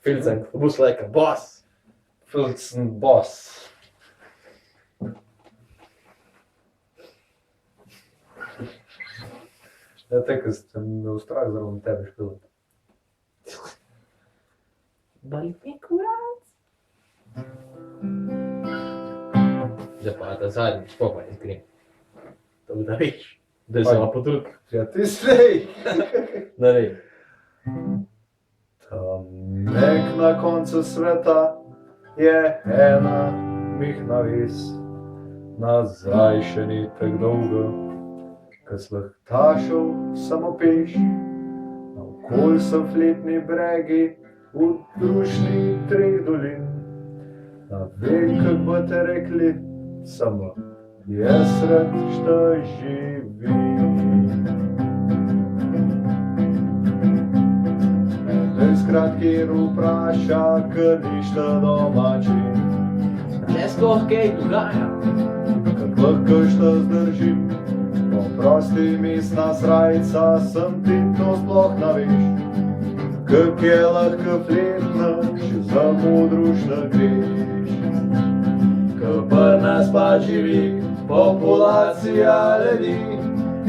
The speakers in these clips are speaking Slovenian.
Fühlt sich Bus like a boss. Fühlt's ein Boss. Я так meu strah zaradi tebe špilat. Boli me kurac. Zdaj pa da zadnji, spokoj, iskren. To da viš, da se vam potrud. Ja, ti slej! Da ne. Tam nek na koncu sveta je ena mihna vis. Nazaj še ni tak dolgo, ko slahtašov samo peš. Naokol so fletni bregi v družni treh dolin. A vem, kak boste rekli, samo jaz rad što živim. Skratki vpraša, ker ništa domači. Ne sploh kaj dogaja. Kak lahko šta zdržim, oprosti misna srajca, sem ti to sploh naviš. Kak je lahko fletna, še za modrušna greš. Ko pri nas pa živi populacija ljudi,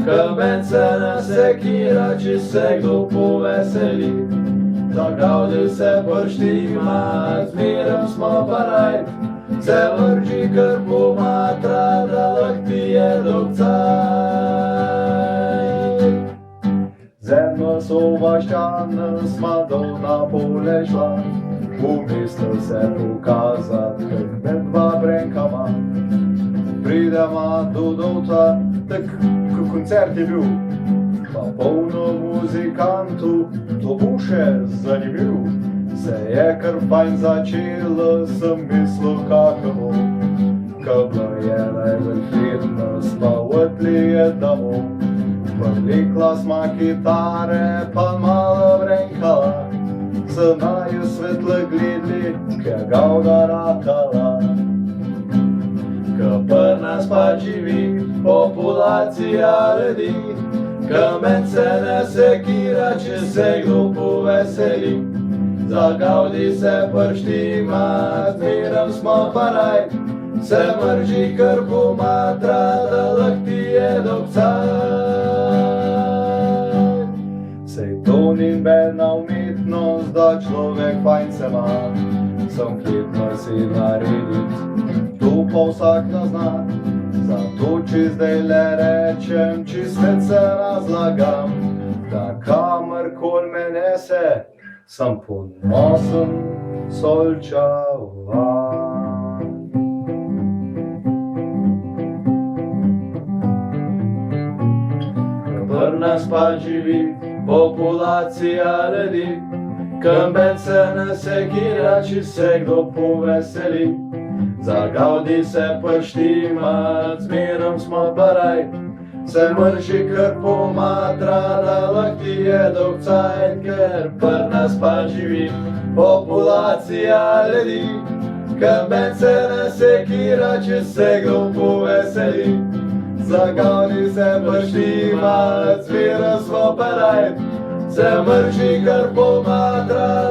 ko men se nasekira, če se kdo poveseli. Zagavdi se prštima, zmerem smo pa najd, se vrži kar pomatra, da lahko ti je dolg cajt. Zemljo so vaščana, sma dol na pole šla, umisli se pokazat, kak med dva brenkama. Pridema do dolta, tak ko koncert je bil, pa polno muzikantu, to bo še zanimiv. Se je kar fajn začelo, sem mislil kako bo. Ko bila je najbolj fletna, sva odli je domov. Povlekla sma kitare, pa malo brenkala, se naju svetle gledli, ke gavda ratala. Ko pri nas pa živi populacija ljudi, ko men se ne sekira, če se kdo poveseli. Zagavdi se prštima, zmerem smo pa najd, se mrži kar pomatra, da lahko ti je dolg cajt. Sej to ni nobena umetnost, da človek fajn se ima, sem fletno si naredit, to pa vsak ne zna. Zato če zdaj le rečem, če svet se razlagam, da kamorkol me nese, sem ponosen Solčavan. Pri nas pa živi populacija ljudi, ko men se ne sekira, če se kdo poveseli. Zagavdi se prštima, zmerem smo pa najd, se mrži kar pomatra, da lahko ti je dolg cajt, ker pri nas pa živi populacija ljudi, ko men se ne sekira, če se kdo poveseli. Zagavdi se prštima, zmerem smo pa najd, se mrži kar pomatra,